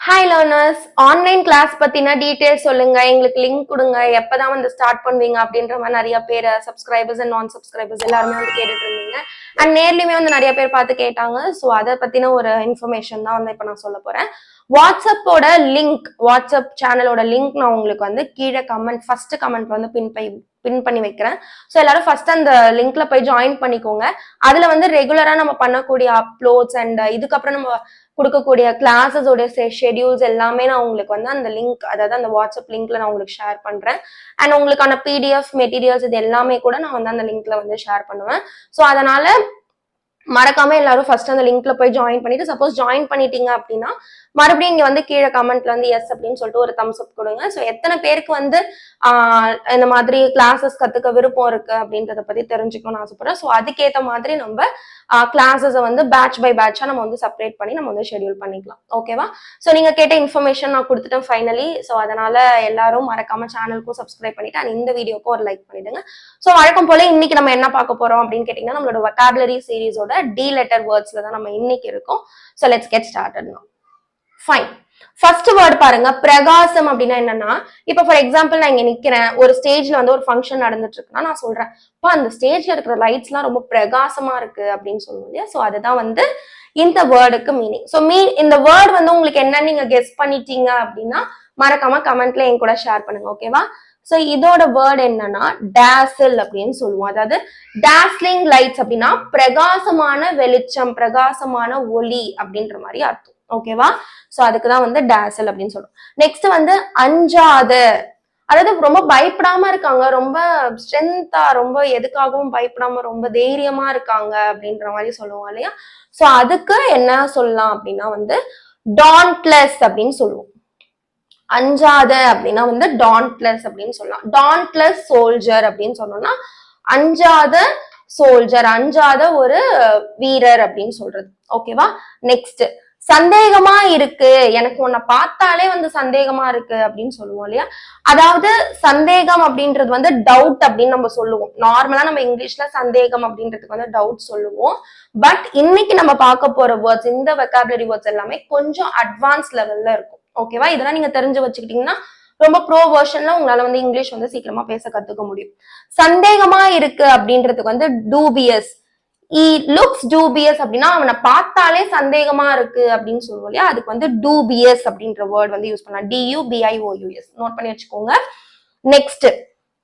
Hi learners, online class பத்தின details சொல்லுங்க, எங்களுக்கு லிங்க் கொடுங்க, எப்பதான் வந்து ஸ்டார்ட் பண்ணுவீங்க அப்படின்ற மாதிரி நிறைய பேர் சப்ஸ்கிரைபர்ஸ் அண்ட் நான் சப்ஸ்கிரைபர்ஸ் எல்லாருமே வந்து கேட்டுட்டு இருந்தீங்க. அண்ட் நேர்லயுமே வந்து நிறைய பேர் பார்த்து கேட்டாங்க. ஸோ அதை பத்தின ஒரு இன்ஃபர்மேஷன் தான் வந்து இப்போ நான் சொல்ல போறேன். வாட்ஸ்அப்போட லிங்க், வாட்ஸ்அப் சேனலோட லிங்க் நான் உங்களுக்கு வந்து கீழே ஃபர்ஸ்ட் கமெண்ட் வந்து பின் பண்ணி வைக்கிறேன். ஸோ எல்லாரும் ஃபர்ஸ்ட் அந்த லிங்க்ல போய் ஜாயின் பண்ணிக்கோங்க. அதுல வந்து ரெகுலரா நம்ம பண்ணக்கூடிய அப்லோட்ஸ் அண்ட் இதுக்கப்புறம் நம்ம கொடுக்கக்கூடிய கிளாஸஸோட ஷெடியூல்ஸ் எல்லாமே நான் உங்களுக்கு வந்து அந்த லிங்க், அதாவது அந்த வாட்ஸ்அப் லிங்க்ல நான் உங்களுக்கு ஷேர் பண்றேன். அண்ட் உங்களுக்கான பிடிஎஃப் மெட்டீரியல்ஸ் இது எல்லாமே கூட நான் வந்து அந்த லிங்க்ல வந்து ஷேர் பண்ணுவேன். ஸோ அதனால மறக்காம எல்லாரும் ஃபர்ஸ்ட் அந்த லிங்க்ல போய் ஜாயின் பண்ணிட்டு, சப்போஸ் ஜாயின் பண்ணிட்டீங்க அப்படின்னா மறுபடியும் இங்க வந்து கீழே கமெண்ட்ல வந்து எஸ் அப்படின்னு சொல்லிட்டு ஒரு தம்ஸ் அப் கொடுங்க. ஸோ எத்தனை பேருக்கு வந்து இந்த மாதிரி கிளாஸஸ் கத்துக்க விருப்பம் இருக்கு அப்படின்றத பத்தி தெரிஞ்சுக்கணும்னு ஆசைப்படுறேன். ஸோ அதுக்கேற்ற மாதிரி நம்ம கிளாஸஸை வந்து பேட்ச் பை பேட்சா நம்ம வந்து செப்பரேட் பண்ணி நம்ம வந்து ஷெடியூல் பண்ணிக்கலாம். ஓகேவா? ஸோ நீங்க கேட்ட இன்ஃபர்மேஷன் நான் கொடுத்துட்டேன் ஃபைனலி. ஸோ அதனால எல்லாரும் மறக்காம சேனலுக்கும் சப்ஸ்கிரைப் பண்ணிட்டு அண்ட் இந்த வீடியோக்கும் ஒரு லைக் பண்ணிடுங்க. ஸோ வழக்கம் போல இன்னைக்கு நம்ம என்ன பார்க்க போறோம் அப்படின்னு கேட்டீங்கன்னா, நம்மளோட வொக்காபுலரி சீரீஸோட டி லெட்டர் வேர்ட்ஸ்ல தான் நம்ம இன்னைக்கு இருக்கோம். ஸோ லெட்ஸ் கெட் ஸ்டார்டட் நவ. ஃபைன். ஃபர்ஸ்ட் வேர்ட் பாருங்க, பிரகாசம் அப்படின்னா என்னன்னா, இப்ப ஃபார் எக்ஸாம்பிள் நான் இங்க நிக்கிறேன், ஒரு ஸ்டேஜ்ல வந்து ஒரு ஃபங்க்ஷன் நடந்துட்டு இருக்குன்னா நான் சொல்றேன், அந்த ஸ்டேஜ்ல இருக்கிற லைட்ஸ் எல்லாம் ரொம்ப பிரகாசமா இருக்கு அப்படின்னு சொல்லுவோம் இல்லையா? சோ அதுதான் வந்து இந்த வேர்டுக்கு மீனிங். ஸோ இந்த வேர்டு வந்து உங்களுக்கு என்ன நீங்க கெஸ் பண்ணிட்டீங்க அப்படின்னா மறக்காம கமெண்ட்ல என் கூட ஷேர் பண்ணுங்க. ஓகேவா? சோ இதோட வேர்டு என்னன்னா டேசில் அப்படின்னு சொல்லுவோம். அதாவது டேஸ்லிங் லைட்ஸ் அப்படின்னா பிரகாசமான வெளிச்சம், பிரகாசமான ஒளி அப்படின்ற மாதிரி அர்த்தம். ஓகேவா? சோ அதுக்குதான் வந்து டேசல் அப்படின்னு சொல்றோம். நெக்ஸ்ட் வந்து அஞ்சாத, அதாவது ரொம்ப பயப்படாம இருக்காங்க, ரொம்ப ஸ்ட்ரென்த்தா, ரொம்ப எதுக்காகவும் பயப்படாம ரொம்ப தைரியமா இருக்காங்க அப்படின்ற மாதிரி சொல்லுவோம் இல்லையா? சோ அதுக்கு என்ன சொல்லலாம் அப்படின்னா வந்து டான்ட்லெஸ் அப்படின்னு சொல்லுவோம். அஞ்சாத அப்படின்னா வந்து டான்ட்லெஸ் அப்படின்னு சொல்லலாம். டான்ட்லெஸ் சோல்ஜர் அப்படின்னு சொன்னோம்னா அஞ்சாத சோல்ஜர், அஞ்சாத ஒரு வீரர் அப்படின்னு சொல்றது. ஓகேவா? நெக்ஸ்ட் சந்தேகமா இருக்கு, எனக்கு உன்னை பார்த்தாலே வந்து சந்தேகமா இருக்கு அப்படின்னு சொல்லுவோம் இல்லையா? அதாவது சந்தேகம் அப்படின்றது வந்து டவுட் அப்படின்னு நம்ம சொல்லுவோம். நார்மலா நம்ம இங்கிலீஷ்ல சந்தேகம் அப்படின்றதுக்கு வந்து டவுட் சொல்லுவோம். பட் இன்னைக்கு நம்ம பார்க்க போற வேர்ட்ஸ், இந்த வெக்காபுலரி வேர்ட்ஸ் எல்லாமே கொஞ்சம் அட்வான்ஸ் லெவல்ல இருக்கும். ஓகேவா? இதெல்லாம் நீங்க தெரிஞ்சு வச்சுக்கிட்டீங்கன்னா ரொம்ப ப்ரோ வெர்ஷன்ல உங்களால வந்து இங்கிலீஷ் வந்து சீக்கிரமா பேச கத்துக்க முடியும். சந்தேகமா இருக்கு அப்படின்றதுக்கு வந்து டூபியஸ், லுக்ஸ் டூபியஸ் அப்படின்னா அவனை பார்த்தாலே சந்தேகமா இருக்கு அப்படின்னு சொல்லுவோம் இல்லையா? அதுக்கு வந்து டூபியஸ் அப்படின்ற வேர்ட் வந்து யூஸ் பண்ணலாம். DUBIOUS நோட் பண்ணி வச்சுக்கோங்க. நெக்ஸ்ட்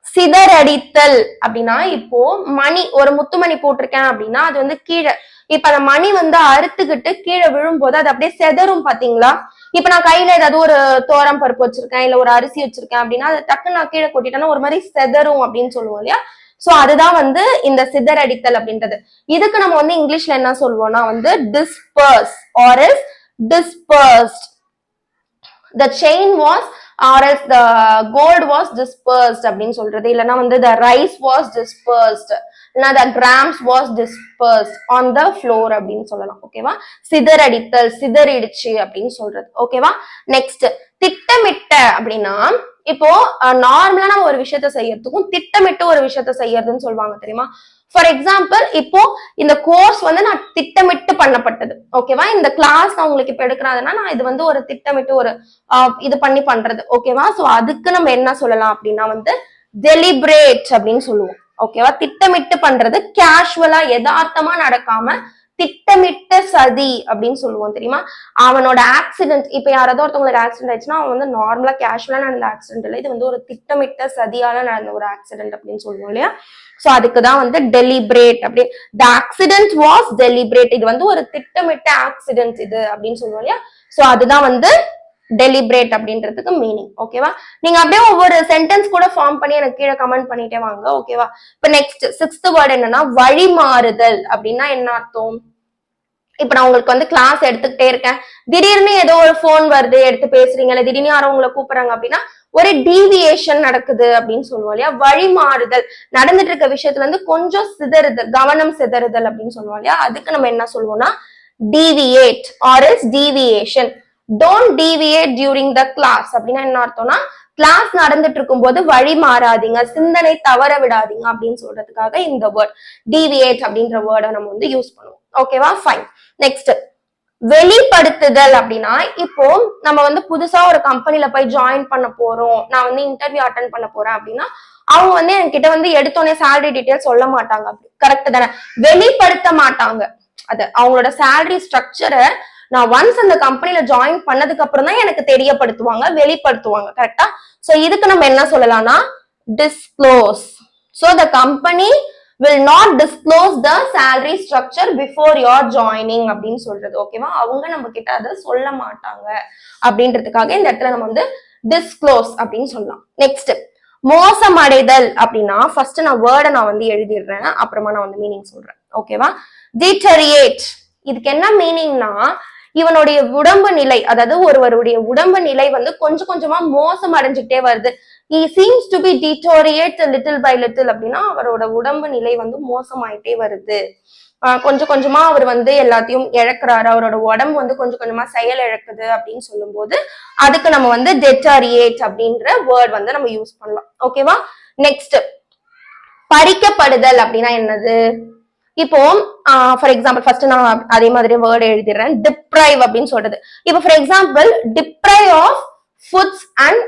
சிதறடித்தல் அப்படின்னா, இப்போ மணி, ஒரு முத்துமணி போட்டிருக்கேன் அப்படின்னா அது வந்து கீழே, இப்ப அந்த மணி வந்து அறுத்துக்கிட்டு கீழே விழும்போது அது அப்படியே செதறும் பாத்தீங்களா? இப்ப நான் கையில ஏதாவது ஒரு தோரம் பருப்பு வச்சிருக்கேன், இல்ல ஒரு அரிசி வச்சிருக்கேன் அப்படின்னா அது டக்குன்னு நான் கீழே கொட்டிட்டேன்னா ஒரு மாதிரி செதறும் அப்படின்னு சொல்லுவோம் இல்லையா? சோ அதுதான் வந்து இந்த சிதறடித்தல் அப்படின்றது. இதுக்கு நம்ம வந்து இங்கிலீஷ்ல என்ன சொல்லுவோம்னா வந்து disperse or is dispersed. The chain was or else the gold was dispersed அப்படின்னு சொல்றது. இல்லைன்னா வந்து the rice was dispersed, இல்லைன்னா the grams was dispersed on the floor அப்படின்னு சொல்லலாம். ஓகேவா? சிதறடித்தல், சிதறிடுச்சு அப்படின்னு சொல்றது. ஓகேவா? நெக்ஸ்ட் திட்டமிட்ட அப்படின்னா, இப்போ நார்மலா நம்ம ஒரு விஷயத்த செய்யறதுக்கும் திட்டமிட்டு ஒரு விஷயத்த செய்யறதுன்னு சொல்லுவாங்க தெரியுமா? ஃபார் எக்ஸாம்பிள், இப்போ இந்த கோர்ஸ் வந்து நான் திட்டமிட்டு பண்ணப்பட்டது. ஓகேவா? இந்த கிளாஸ் நான் உங்களுக்கு இப்ப எடுக்கிறதுனா நான் இது வந்து ஒரு திட்டமிட்டு ஒரு இது பண்ணி பண்றது. ஓகேவா? சோ அதுக்கு நம்ம என்ன சொல்லலாம் அப்படின்னா வந்து டெலிபரேட் அப்படின்னு சொல்லுவோம். ஓகேவா? திட்டமிட்டு பண்றது, கேஷுவலா யதார்த்தமா நடக்காம திட்டமிட்ட சதி அப்படின்னு சொல்லுவோம் தெரியுமா? அவனோட ஆக்சிடென்ட், இப்ப யாராவது ஒருத்தவங்களுக்கு ஆக்சிடென்ட் ஆயிடுச்சுன்னா அவன் வந்து நார்மலா கேஷுவலா நடந்த ஆக்சிடென்ட் இல்லை, இது வந்து ஒரு திட்டமிட்ட சதியால நடந்த ஒரு ஆக்சிடென்ட் அப்படின்னு சொல்லுவோம் இல்லையா? சோ அதுக்குதான் வந்து டெலிபரேட் அப்படி, த ஆக்சிடென்ட் வாஸ் டெலிபரேட், இது வந்து ஒரு திட்டமிட்ட ஆக்சிடென்ட் இது அப்படின்னு சொல்லுவோம் இல்லையா? சோ அதுதான் வந்து டெலிபரேட் அப்படின்றதுக்கு மீனிங். ஓகேவா? நீங்க அப்படியே ஒவ்வொரு சென்டென்ஸ் கூட ஃபார்ம் பண்ணி எனக்கு கீழே கமெண்ட் பண்ணிட்டே வாங்க. ஓகேவா? இப்ப நெக்ஸ்ட் சிக்ஸ்த் வேர்ட் என்னன்னா வழிமாறுதல் அப்படின்னா என்ன அர்த்தம்? இப்ப நான் உங்களுக்கு வந்து கிளாஸ் எடுத்துக்கிட்டே இருக்கேன், திடீர்னு ஏதோ ஒரு போன் வருது, எடுத்து பேசுறீங்க, இல்ல திடீர்னு யாரும் உங்களை கூப்பிடுறாங்க அப்படின்னா ஒரு டீவியேஷன் நடக்குது அப்படின்னு சொல்லுவோம் இல்லையா? வழிமாறுதல், நடந்துட்டு இருக்க விஷயத்துல இருந்து கொஞ்சம் சிதறுதல், கவனம் சிதறுதல் அப்படின்னு சொல்லுவோம் இல்லையா? அதுக்கு நம்ம என்ன சொல்லுவோம்னா deviate or else deviation. Don't deviate during the class அப்படின்னா என்ன அர்த்தம்னா, கிளாஸ் நடந்துட்டு இருக்கும் போது வழி மாறாதீங்க, சிந்தனை தவற விடாதீங்க அப்படின்னு சொல்றதுக்காக இந்த வேர்ட் deviate அப்படின்ற வேர்டை நம்ம வந்து யூஸ் பண்ணுவோம். ஓகேவா? ஃபைன். நெக்ஸ்ட் வெளிப்படுத்துதல் அப்படின்னா இப்போ நம்ம வந்து புதுசா ஒரு கம்பெனில போய் ஜாயின் பண்ண போறோம், நான் வந்து இன்டர்வியூ அட்டன் பண்ண போறேன் அப்படின்னா அவங்க வந்து என்கிட்ட வந்து எடுத்தோடனே சேலரி டீடைல்ஸ் சொல்ல மாட்டாங்க. கரெக்ட் தானே? வெளிப்படுத்த மாட்டாங்க. அது அவங்களோட சேலரி ஸ்ட்ரக்சரை நான் ஒன்ஸ் அந்த கம்பெனில ஜாயின் பண்ணதுக்கு அப்புறம் தான் எனக்கு தெரியப்படுத்துவாங்க, வெளிப்படுத்துவாங்க. கரெக்டா? சோ இதுக்கு நம்ம என்ன சொல்லலாம்னா disclose. So the company will not disclose the salary structure before your joining அப்படின்னு சொல்றது. ஓகேவா? அவங்க நம்ம கிட்ட அதை சொல்ல மாட்டாங்க அப்படின்றதுக்காக இந்த இடத்துல நம்ம வந்து disclose அப்படின்னு சொல்லலாம். நெக்ஸ்ட் மோசமடைதல் அப்படின்னா ஃபர்ஸ்ட் நான் வேர்டை நான் வந்து எழுதிடுறேன், அப்புறமா நான் வந்து மீனிங் சொல்றேன். ஓகேவா? deteriorate இதுக்கு என்ன மீனிங்னா இவனுடைய உடம்பு நிலை, அதாவது ஒருவருடைய உடம்பு நிலை வந்து கொஞ்சம் கொஞ்சமா மோசம் அடைஞ்சுக்கிட்டே வருது. he seems to be deteriorate little by little அப்படின்னா அவரோட உடம்பு நிலை வந்து மோசமாயிட்டே வருது. கொஞ்சம் கொஞ்சமா அவர் வந்து எல்லாத்தையும் இழக்கிறாரு, அவரோட உடம்பு வந்து கொஞ்சம் கொஞ்சமா செயல் இழக்குது அப்படின்னு சொல்லும் போது அதுக்கு நம்ம வந்து deteriorate அப்படின்ற வேர்ட் வந்து நம்ம யூஸ் பண்ணலாம். ஓகேவா? நெக்ஸ்ட் பறிக்கப்படுதல் அப்படின்னா என்னது? இப்போ ஃபார் எக்ஸாம்பிள் ஃபர்ஸ்ட் நான் அதே மாதிரி வேர்டு எழுதிடுறேன், டிப்ரைவ் அப்படின்னு சொல்றது. இப்போ for example deprive of foods and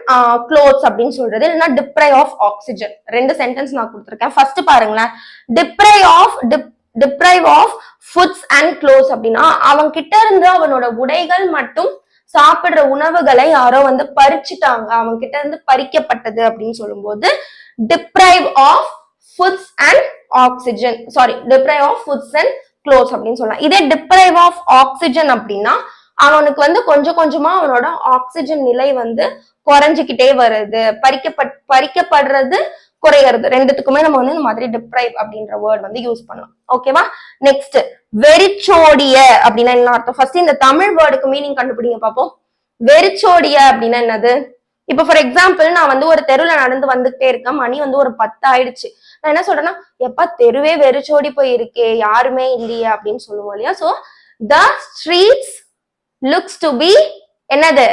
clothes அப்படின்னு சொல்றது, இல்லைன்னா டிப்ரைவ் ஆஃப் ஆக்சிஜன். ரெண்டு சென்டென்ஸ் நான் கொடுத்துருக்கேன். ஃபர்ஸ்ட் பாருங்களேன், deprive of foods and clothes அப்படின்னா அவன் கிட்ட இருந்து அவனோட உடைகள் மட்டும் சாப்பிடுற உணவுகளை யாரோ வந்து பறிச்சுட்டாங்க, அவன் கிட்ட இருந்து பறிக்கப்பட்டது அப்படின்னு சொல்லும்போது deprive of foods and oxygen, sorry deprive of foods and clothes அப்படின்னு சொல்லலாம். இதே டிப்ரைவ் ஆஃப் ஆக்சிஜன் அப்படின்னா அவனுக்கு வந்து கொஞ்சம் கொஞ்சமா அவனோட ஆக்சிஜன் நிலை வந்து குறைஞ்சிக்கிட்டே வருது, பறிக்கப்படுறது குறையிறது. ரெண்டுத்துக்குமே நம்ம வந்து இந்த மாதிரி டிப்ரைவ் அப்படின்ற வேர்ட் வந்து யூஸ் பண்ணலாம். ஓகேவா? நெக்ஸ்ட் வெறிச்சோடிய அப்படின்னா என்ன அர்த்தம்? ஃபர்ஸ்ட் இந்த தமிழ் வேர்டுக்கு மீனிங் கண்டுபிடிங்க பாப்போம். வெறிச்சோடிய அப்படின்னா என்னது? இப்ப ஃபார் எக்ஸாம்பிள் நான் வந்து ஒரு தெருவுல நடந்து வந்துகிட்டே இருக்கேன், மணி வந்து ஒரு 10 ஆயிடுச்சு. நான் என்ன சொல்றேன்னா எப்ப தெருவே வெறிச்சோடி போய் இருக்கே, யாருமே இல்லையா அப்படின்னு சொல்லுவோம் இல்லையா? So the streets looks to be என்னது?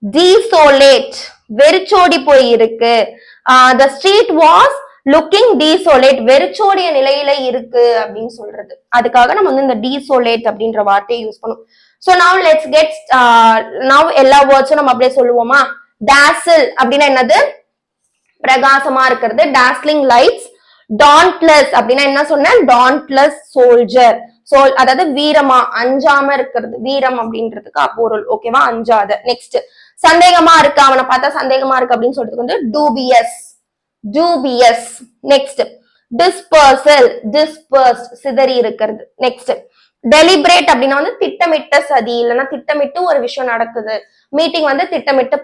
desolate, வெறிச்சோடி போய் இருக்கு. the street was looking desolate, வெறிச்சோடிய நிலையில இருக்கு அப்படின்னு சொல்றது. அதுக்காக நம்ம வந்து இந்த desolate அப்படின்ற வார்த்தையை யூஸ் பண்ணுவோம். so now let's get now எல்லா வேர்ட்ஸும் நம்ம அப்படியே சொல்லுவோமா? dazzle அப்படின்னா என்னது? பிரகாசமா இருக்கிறது, dazzling lights. dauntless அப்படின்னா என்ன சொன்னேன்? dauntless soldier, அதாவது வீரமா அஞ்சாம இருக்கிறது, வீரம் அப்படின்றதுக்கு அப்பொருள். ஓகேவா? அஞ்சாத. நெக்ஸ்ட் சந்தேகமா இருக்கு, அவனை பார்த்தா சந்தேகமா இருக்கு அப்படின்னு சொல்றதுக்கு வந்து dubious, dubious. Next dispersal, dispersed சிதறி இருக்கிறது. நெக்ஸ்ட் டெலிபரேட் அப்படின்னா வந்து திட்டமிட்ட சதி, இல்லைன்னா திட்டமிட்டு ஒரு விஷயம் நடக்குது, மீட்டிங் வந்து திட்டமிட்டு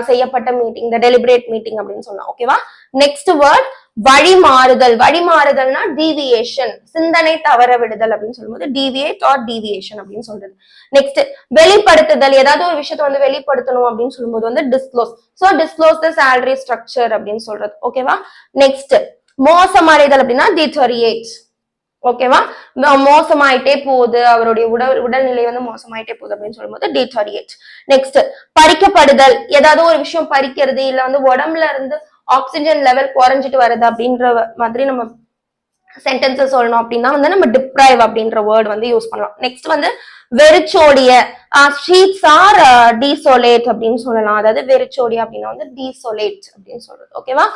செய்யப்பட்ட மீட்டிங், இந்த டெலிபரேட் மீட்டிங் அப்படின்னு சொல்லலாம். ஓகேவா? நெக்ஸ்ட் வேர்ட் வழிமாறுதல். வழிமாறுதல்னா டீவியேஷன், சிந்தனை தவற விடுதல் அப்படின்னு சொல்லும்போது டீவியேட் ஆர் டீவியேஷன் அப்படின்னு சொல்றது. நெக்ஸ்ட் வெளிப்படுத்துதல், ஏதாவது ஒரு விஷயத்தை வந்து வெளிப்படுத்தணும் அப்படின்னு சொல்லும்போது வந்து டிஸ்க்ளோஸ். சோ டிஸ்க்ளோஸ் த சேலரி ஸ்ட்ரக்சர் அப்படின்னு சொல்றது. ஓகேவா? நெக்ஸ்ட் மோசமடைதல் அப்படின்னா டிட்டோரியேட். ஓகேவா? மோசமாயிட்டே போகுது, அவருடைய உடல்நிலை வந்து மோசமாயிட்டே போகுது அப்படின்னு சொல்லும்போது டிட்டோரியேட். நெக்ஸ்ட் பறிக்கப்படுதல், ஏதாவது ஒரு விஷயம் பறிக்கிறது, இல்ல வந்து உடம்புல இருந்து ஆக்சிஜன் லெவல் குறைஞ்சிட்டு வருது அப்படின்ற மாதிரி நம்ம சென்டென்சஸ் சொல்லணும் அப்படின்னா வந்து நம்ம டிப்ரைவ் அப்படின்ற வேர்ட் வந்து யூஸ் பண்ணலாம். நெக்ஸ்ட் வந்து வெறிச்சோடிய, ஸ்ட்ரீட்ஸ் ஆர் டீசோலேட் அப்படின்னு சொல்லலாம். அதாவது வெறிச்சோடிய அப்படின்னா வந்து டீசோலேட் அப்படின்னு சொல்றது. ஓகேவா?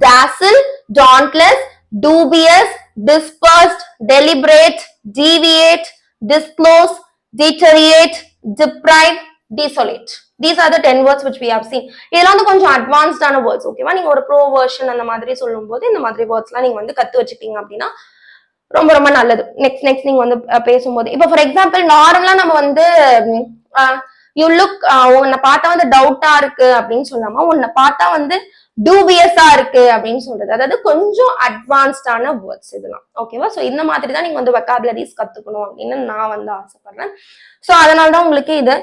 dazzle, dauntless, dubious, dispersed, deliberate, deviate, disclose, deteriorate, deprive, desolate. These are the 10 words which we have seen. இதெல்லாம் வந்து கொஞ்சம் அட்வான்ஸ்டான வேர்ட்ஸ். ஓகேவா? நீங்க ஒரு ப்ரோ வெர்ஷன் அந்த மாதிரி சொல்லும் போது இந்த மாதிரி வேர்ட்ஸ்லாம் நீங்க வந்து கத்து வச்சுட்டீங்க அப்படின்னா ரொம்ப ரொம்ப நல்லது. நெக்ஸ்ட் நீங்க வந்து பேசும்போது இப்போ ஃபார் எக்ஸாம்பிள் நார்மலா நம்ம வந்து யூ லுக், உன்னை பார்த்தா வந்து டவுட்டா இருக்கு அப்படின்னு சொல்லாம உன்னை பார்த்தா வந்து டூபியஸா இருக்கு அப்படின்னு சொல்றது. அதாவது கொஞ்சம் அட்வான்ஸ்டான வேர்ட்ஸ் இதெல்லாம். ஓகேவா? சோ இந்த மாதிரி தான் நீங்க வந்து வெக்காபுலரிஸ் கத்துக்கணும் அப்படின்னு நான் வந்து ஆசைப்படுறேன். சோ அதனாலதான் உங்களுக்கு இது.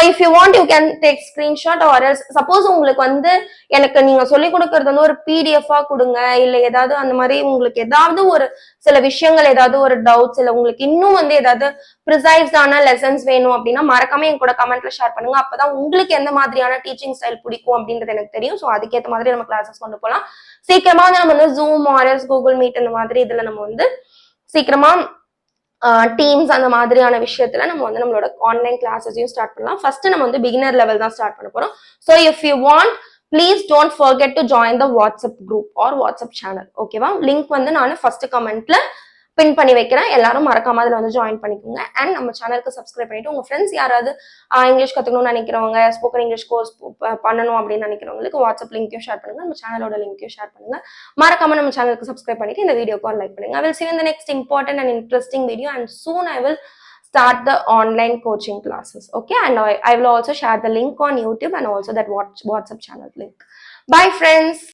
If you want you can take screenshot or suppose உங்களுக்கு வந்து எனக்கு நீங்க சொல்லிக் கொடுக்கறது வந்து ஒரு பிடிஎஃபா கொடுங்க, இல்ல ஏதாவது அந்த மாதிரி உங்களுக்கு ஏதாவது ஒரு சில விஷயங்கள், ஏதாவது ஒரு டவுட்ஸ், இல்ல உங்களுக்கு இன்னும் வந்து ஏதாவது ப்ரிசைஸ்டான லெசன்ஸ் வேணும் அப்படின்னா மறக்காம என் கூட கமெண்ட்ல ஷேர் பண்ணுங்க. அப்பதான் உங்களுக்கு எந்த மாதிரியான டீச்சிங் ஸ்டைல் பிடிக்கும் அப்படின்றது எனக்கு தெரியும். ஸோ அதுக்கேற்ற மாதிரி நம்ம கிளாஸஸ் கொண்டு போகலாம். சீக்கிரமா நம்ம வந்து ஜூம் ஆர்எஸ் கூகுள் மீட் இந்த மாதிரி இதுல நம்ம வந்து சீக்கிரமா டீம்ஸ் அந்த மாதிரியான விஷயத்துல நம்ம வந்து நம்மளோட ஆன்லைன் கிளாஸஸையும் ஸ்டார்ட் பண்ணலாம். ஃபர்ஸ்ட் நம்ம வந்து பிகினர் லெவல் தான் ஸ்டார்ட் பண்ண போறோம். So if you want please don't forget to join the WhatsApp group or WhatsApp channel. ஓகேவா? லிங்க் வந்து நான் ஃபர்ஸ்ட் கமெண்ட்ல பின் பண்ணி வைக்கிறேன். எல்லாரும் மறக்காம அதில் வந்து ஜாயின் பண்ணிக்கோங்க. அண்ட் நம்ம சேனலுக்கு சப்ஸ்கிரைப் பண்ணிட்டு உங்க ஃப்ரெண்ட்ஸ் யாராவது இங்கிலீஷ் கத்துக்கணும்னு நினைக்கிறவங்க, ஸ்போக்கன் இங்கிலீஷ் கோர்ஸ் பண்ணணும் அப்படின்னு நினைக்கிறவங்களுக்கு வாட்ஸ்அப் லிங்க்கையும் ஷேர் பண்ணுங்க, நம்ம சேனலோட லிங்க்கையும் ஷேர் பண்ணுங்க. மறக்காம நம்ம சேனலுக்கு சப்ஸ்கிரைப் பண்ணிட்டு இந்த வீடியோக்கு லைக் பண்ணுங்க. I will see you in the next important and interesting video, and soon I will start the online coaching classes. Okay, and I will also share the link on YouTube and also that WhatsApp channel link. Bye friends.